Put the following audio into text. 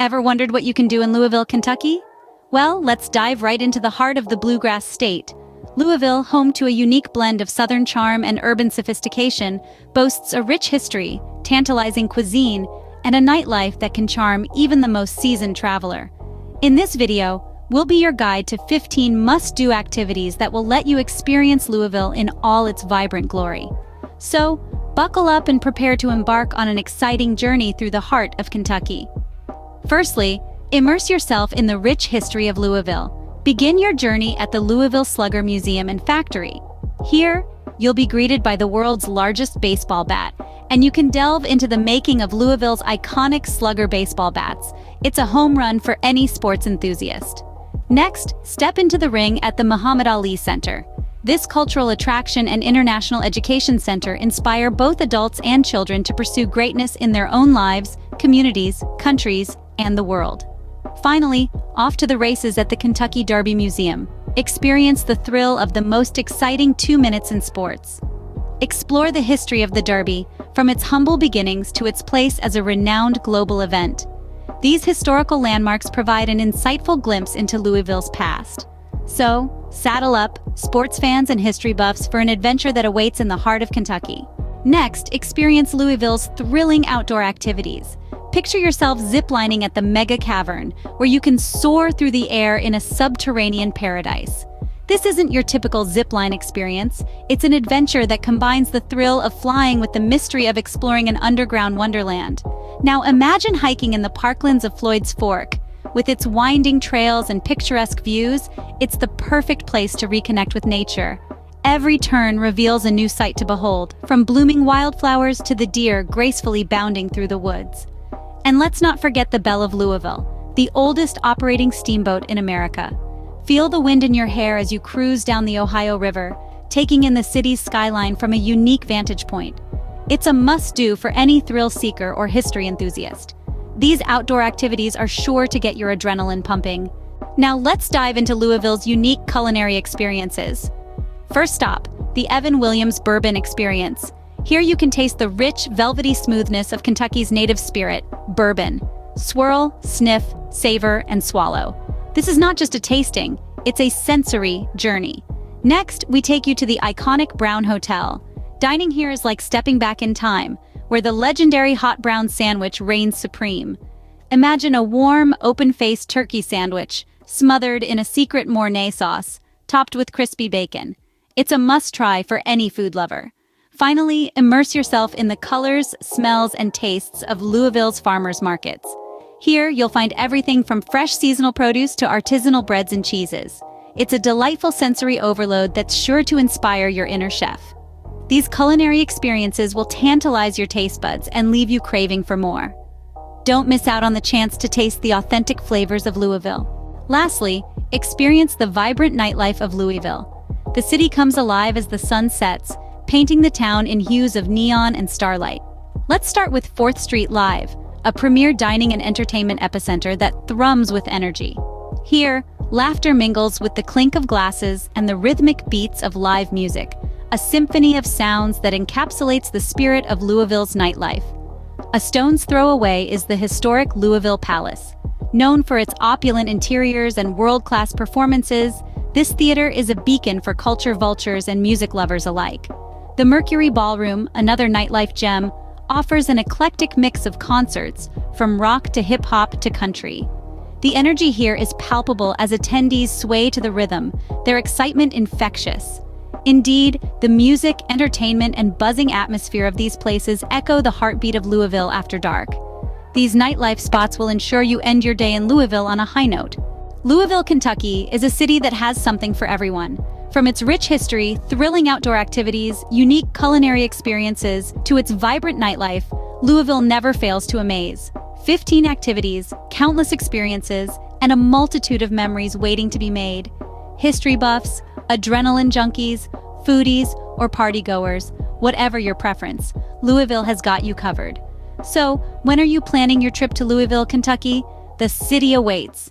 Ever wondered what you can do in Louisville, Kentucky? Well, let's dive right into the heart of the bluegrass state. Louisville, home to a unique blend of southern charm and urban sophistication, boasts a rich history, tantalizing cuisine, and a nightlife that can charm even the most seasoned traveler. In this video, we'll be your guide to 15 must-do activities that will let you experience Louisville in all its vibrant glory. So, buckle up and prepare to embark on an exciting journey through the heart of Kentucky. Firstly, immerse yourself in the rich history of Louisville. Begin your journey at the Louisville Slugger Museum and Factory. Here, you'll be greeted by the world's largest baseball bat, and you can delve into the making of Louisville's iconic Slugger baseball bats. It's a home run for any sports enthusiast. Next, step into the ring at the Muhammad Ali Center. This cultural attraction and international education center inspire both adults and children to pursue greatness in their own lives, communities, countries, and the world. Finally, off to the races at the Kentucky Derby Museum. Experience the thrill of the most exciting 2 minutes in sports. Explore the history of the Derby, from its humble beginnings to its place as a renowned global event. These historical landmarks provide an insightful glimpse into Louisville's past. So, saddle up, sports fans and history buffs, for an adventure that awaits in the heart of Kentucky. Next, experience Louisville's thrilling outdoor activities. Picture yourself ziplining at the Mega Cavern, where you can soar through the air in a subterranean paradise. This isn't your typical zipline experience. It's an adventure that combines the thrill of flying with the mystery of exploring an underground wonderland. Now imagine hiking in the parklands of Floyd's Fork. With its winding trails and picturesque views, it's the perfect place to reconnect with nature. Every turn reveals a new sight to behold, from blooming wildflowers to the deer gracefully bounding through the woods. And let's not forget the Belle of Louisville, the oldest operating steamboat in America. Feel the wind in your hair as you cruise down the Ohio River, taking in the city's skyline from a unique vantage point. It's a must-do for any thrill seeker or history enthusiast. These outdoor activities are sure to get your adrenaline pumping. Now let's dive into Louisville's unique culinary experiences. First stop, the Evan Williams Bourbon Experience. Here you can taste the rich, velvety smoothness of Kentucky's native spirit, bourbon. Swirl, sniff, savor, and swallow. This is not just a tasting, it's a sensory journey. Next, we take you to the iconic Brown Hotel. Dining here is like stepping back in time, where the legendary hot brown sandwich reigns supreme. Imagine a warm, open-faced turkey sandwich, smothered in a secret Mornay sauce, topped with crispy bacon. It's a must-try for any food lover. Finally, immerse yourself in the colors, smells, and tastes of Louisville's farmers markets. Here, you'll find everything from fresh seasonal produce to artisanal breads and cheeses. It's a delightful sensory overload that's sure to inspire your inner chef. These culinary experiences will tantalize your taste buds and leave you craving for more. Don't miss out on the chance to taste the authentic flavors of Louisville. Lastly, experience the vibrant nightlife of Louisville. The city comes alive as the sun sets, painting the town in hues of neon and starlight. Let's start with 4th Street Live, a premier dining and entertainment epicenter that thrums with energy. Here, laughter mingles with the clink of glasses and the rhythmic beats of live music, a symphony of sounds that encapsulates the spirit of Louisville's nightlife. A stone's throw away is the historic Louisville Palace. Known for its opulent interiors and world-class performances, this theater is a beacon for culture vultures and music lovers alike. The Mercury Ballroom, another nightlife gem, offers an eclectic mix of concerts, from rock to hip-hop to country. The energy here is palpable as attendees sway to the rhythm, their excitement infectious. Indeed, the music, entertainment, and buzzing atmosphere of these places echo the heartbeat of Louisville after dark. These nightlife spots will ensure you end your day in Louisville on a high note. Louisville, Kentucky is a city that has something for everyone. From its rich history, thrilling outdoor activities, unique culinary experiences, to its vibrant nightlife, Louisville never fails to amaze. 15 activities, countless experiences, and a multitude of memories waiting to be made. History buffs, adrenaline junkies, foodies, or partygoers, whatever your preference, Louisville has got you covered. So, when are you planning your trip to Louisville, Kentucky? The city awaits.